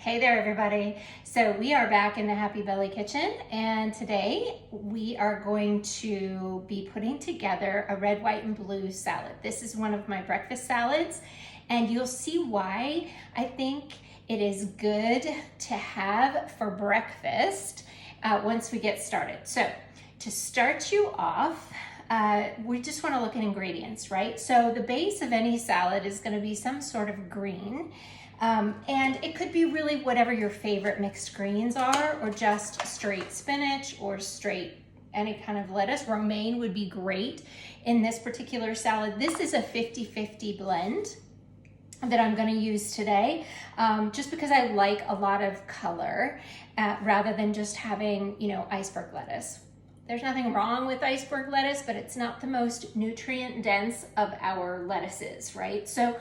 Hey there, everybody. So we are back in the Happy Belly Kitchen, and today we are going to be putting together a red, white, and blue salad. This is one of my breakfast salads, and you'll see why I think it is good to have for breakfast once we get started. So to start you off, we just want to look at ingredients, right? So the base of any salad is going to be some sort of green. And it could be really whatever your favorite mixed greens are, or just straight spinach or straight any kind of lettuce. Romaine would be great in this particular salad. This is a 50-50 blend that I'm going to use today, just because I like a lot of color rather than just having, iceberg lettuce. There's nothing wrong with iceberg lettuce, but it's not the most nutrient dense of our lettuces, right? So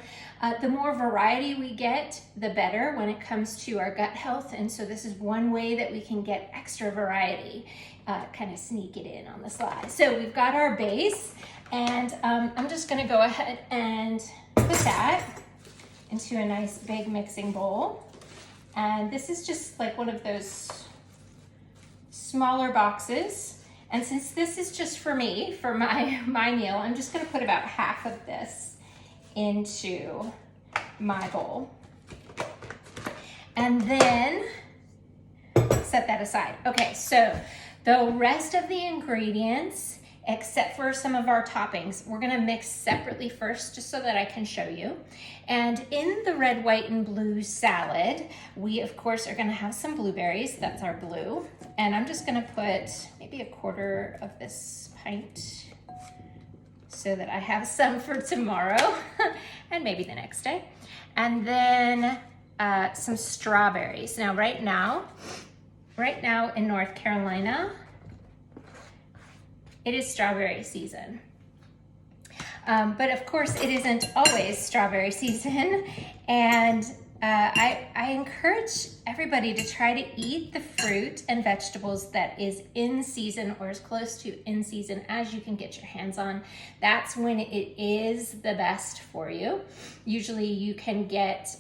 the more variety we get, the better when it comes to our gut health. And so this is one way that we can get extra variety, kind of sneak it in on the slide. So we've got our base, and I'm just gonna go ahead and put that into a nice big mixing bowl. And this is just like one of those smaller boxes. And since this is just for me, for my meal, I'm just gonna put about half of this into my bowl. And then set that aside. Okay, so the rest of the ingredients, except for some of our toppings, we're gonna mix separately first, just so that I can show you. And in the red, white, and blue salad, we of course are gonna have some blueberries. That's our blue. And I'm just gonna put maybe a quarter of this pint so that I have some for tomorrow and maybe the next day. And then some strawberries. Now, right now in North Carolina, it is strawberry season. But of course it isn't always strawberry season. And I encourage everybody to try to eat the fruit and vegetables that is in season, or as close to in season as you can get your hands on. That's when it is the best for you. Usually you can get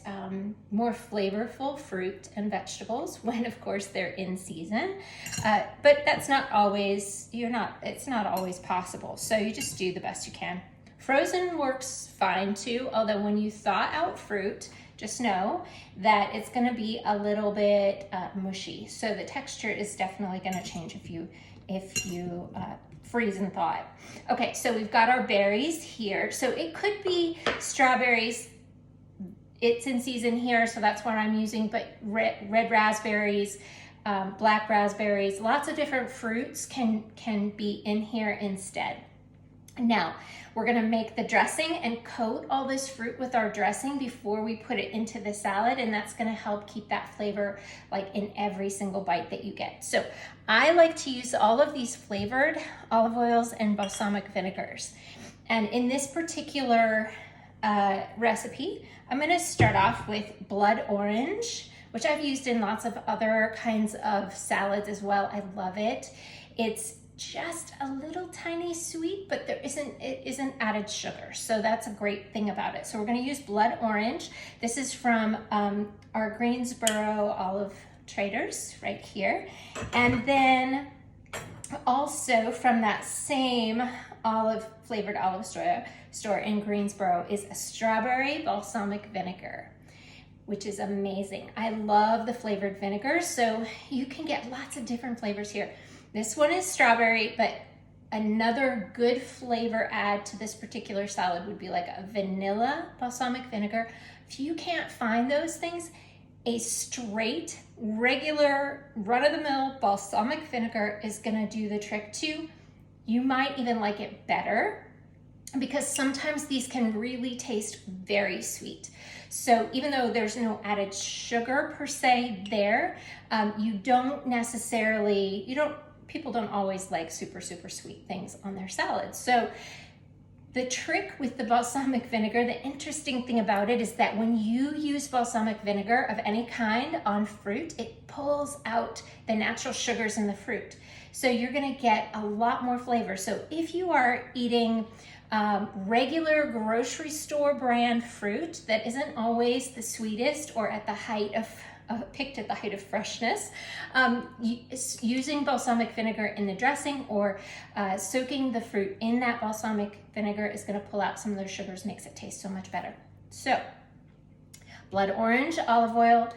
more flavorful fruit and vegetables when, of course, they're in season. But that's not always, it's not always possible. So you just do the best you can. Frozen works fine too, although when you thaw out fruit, just know that it's gonna be a little bit mushy. So the texture is definitely gonna change if you freeze and thaw it. Okay, so we've got our berries here. So it could be strawberries. It's in season here, so that's what I'm using, but red raspberries, black raspberries, lots of different fruits can be in here instead. Now, we're gonna make the dressing and coat all this fruit with our dressing before we put it into the salad, and that's gonna help keep that flavor like in every single bite that you get. So I like to use all of these flavored olive oils and balsamic vinegars. And in this particular recipe, I'm gonna start off with blood orange, which I've used in lots of other kinds of salads as well. I love it. It's just a little tiny sweet, but it isn't added sugar. So that's a great thing about it. So we're gonna use blood orange. This is from our Greensboro Olive Traders right here. And then also from that same flavored olive store in Greensboro is a strawberry balsamic vinegar, which is amazing. I love the flavored vinegars, so you can get lots of different flavors here. This one is strawberry, but another good flavor add to this particular salad would be like a vanilla balsamic vinegar. If you can't find those things, a straight, regular, run-of-the-mill balsamic vinegar is gonna do the trick too. You might even like it better, because sometimes these can really taste very sweet. So even though there's no added sugar per se there, people don't always like super, super sweet things on their salads. So the trick with the balsamic vinegar, the interesting thing about it is that when you use balsamic vinegar of any kind on fruit, it pulls out the natural sugars in the fruit. So you're gonna get a lot more flavor. So if you are eating regular grocery store brand fruit that isn't always the sweetest or at the height of picked at the height of freshness. Using balsamic vinegar in the dressing or soaking the fruit in that balsamic vinegar is going to pull out some of those sugars, makes it taste so much better. So blood orange, olive oil,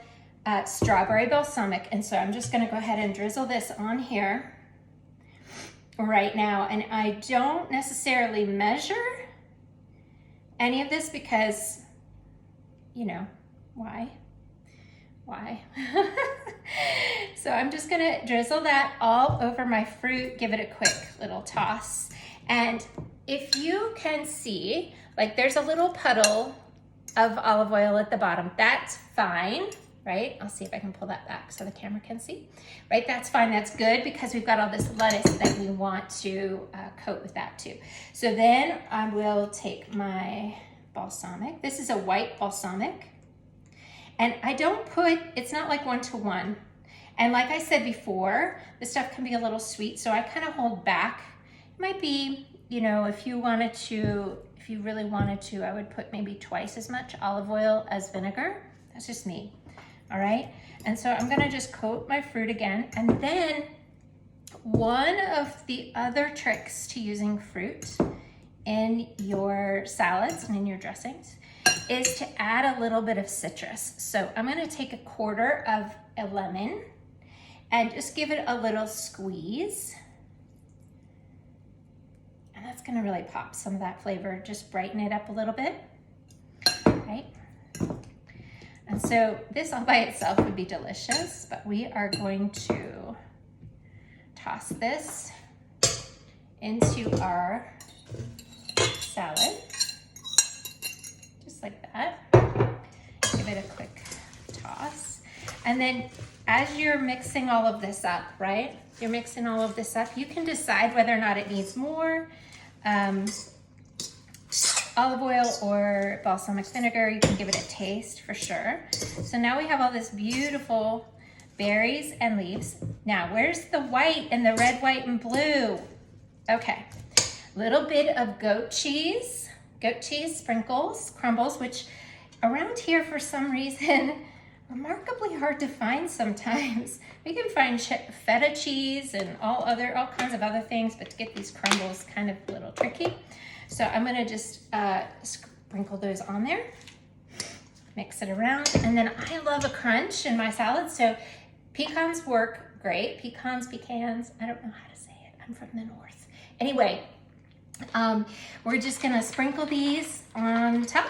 strawberry balsamic. And so I'm just going to go ahead and drizzle this on here right now. And I don't necessarily measure any of this because, you know, why? So I'm just gonna drizzle that all over my fruit, give it a quick little toss. And if you can see, like there's a little puddle of olive oil at the bottom, that's fine, right? I'll see if I can pull that back so the camera can see, right? That's fine, that's good because we've got all this lettuce that we want to coat with that too. So then I will take my balsamic. This is a white balsamic. And I don't put, it's not like 1-to-1. And like I said before, this stuff can be a little sweet, so I kind of hold back. It might be, you know, if you really wanted to, I would put maybe twice as much olive oil as vinegar. That's just me, all right? And so I'm gonna just coat my fruit again. And then one of the other tricks to using fruit in your salads and in your dressings is to add a little bit of citrus. So I'm gonna take 1/4 of a lemon and just give it a little squeeze. And that's gonna really pop some of that flavor, just brighten it up a little bit, right? And so this all by itself would be delicious, but we are going to toss this into our salad. Like that. Give it a quick toss. And then as you're mixing all of this up, right? You're mixing all of this up, you can decide whether or not it needs more olive oil or balsamic vinegar. You can give it a taste for sure. So now we have all this beautiful berries and leaves. Now, where's the white and the red, white, and blue? Okay, little bit of goat cheese sprinkles, crumbles, which around here for some reason, remarkably hard to find sometimes. We can find feta cheese and all kinds of other things, but to get these crumbles kind of a little tricky. So I'm gonna just sprinkle those on there, mix it around, and then I love a crunch in my salad, so pecans work great. Pecans, I don't know how to say it, I'm from the north. Anyway, we're just gonna sprinkle these on top.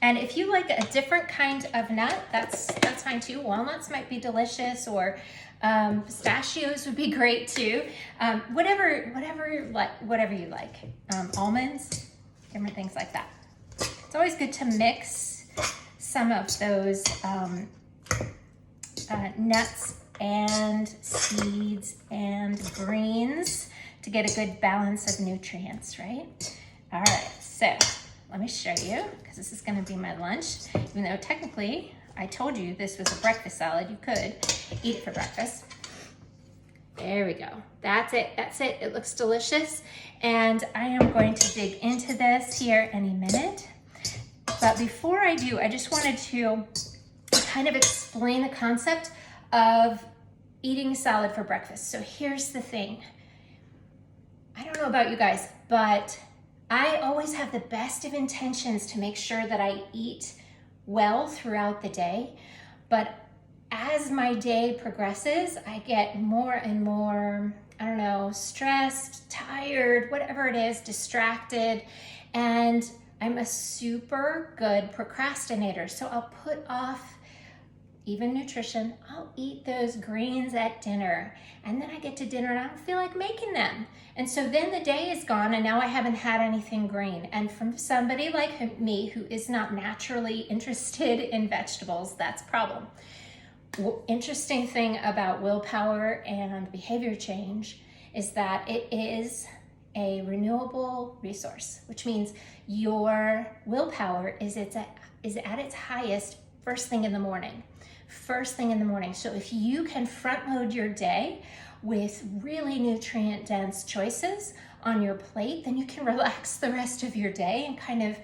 And if you like a different kind of nut, that's fine too. Walnuts might be delicious, or pistachios would be great too. Whatever you like. Almonds, different things like that. It's always good to mix some of those nuts and seeds and greens to get a good balance of nutrients, right? All right, so let me show you, because this is gonna be my lunch, even though technically I told you this was a breakfast salad. You could eat it for breakfast. There we go. That's it. It looks delicious. And I am going to dig into this here any minute. But before I do, I just wanted to kind of explain the concept of eating salad for breakfast. So here's the thing. I don't know about you guys, but I always have the best of intentions to make sure that I eat well throughout the day. But as my day progresses, I get more and more, I don't know, stressed, tired, whatever it is, distracted. And I'm a super good procrastinator. So I'll put off even nutrition. I'll eat those greens at dinner, and then I get to dinner and I don't feel like making them. And so then the day is gone and now I haven't had anything green. And from somebody like me who is not naturally interested in vegetables, that's a problem. Interesting thing about willpower and behavior change is that it is a renewable resource, which means your willpower is at its highest first thing in the morning. So if you can front load your day with really nutrient dense choices, on your plate, then you can relax the rest of your day and kind of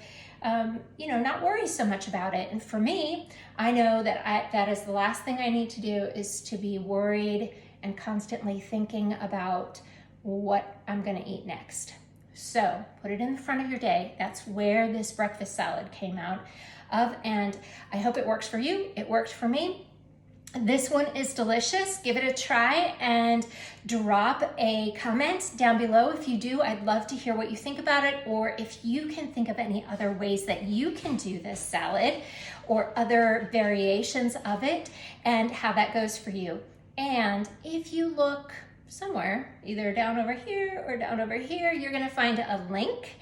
not worry so much about it. And for me, I know that that is the last thing I need to do, is to be worried and constantly thinking about what I'm going to eat next. So put it in the front of your day. That's where this breakfast salad came out of, and I hope it works for you. It worked for me. This one is delicious. Give it a try and drop a comment down below if you do. I'd love to hear what you think about it, or if you can think of any other ways that you can do this salad or other variations of it and how that goes for you. And if you look somewhere, either down over here or down over here, you're gonna find a link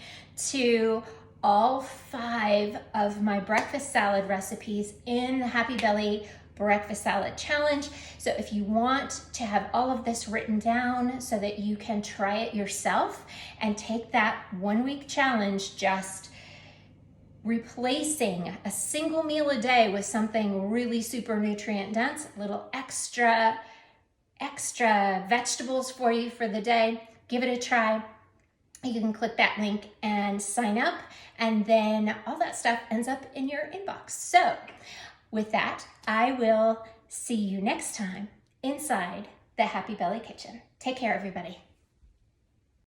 to all 5 of my breakfast salad recipes in the Happy Belly Breakfast Salad Challenge. So if you want to have all of this written down so that you can try it yourself and take that 1-week challenge, just replacing a single meal a day with something really super nutrient dense, a little extra vegetables for you for the day, give it a try. You can click that link and sign up, and then all that stuff ends up in your inbox. So with that, I will see you next time inside the Happy Belly Kitchen. Take care, everybody.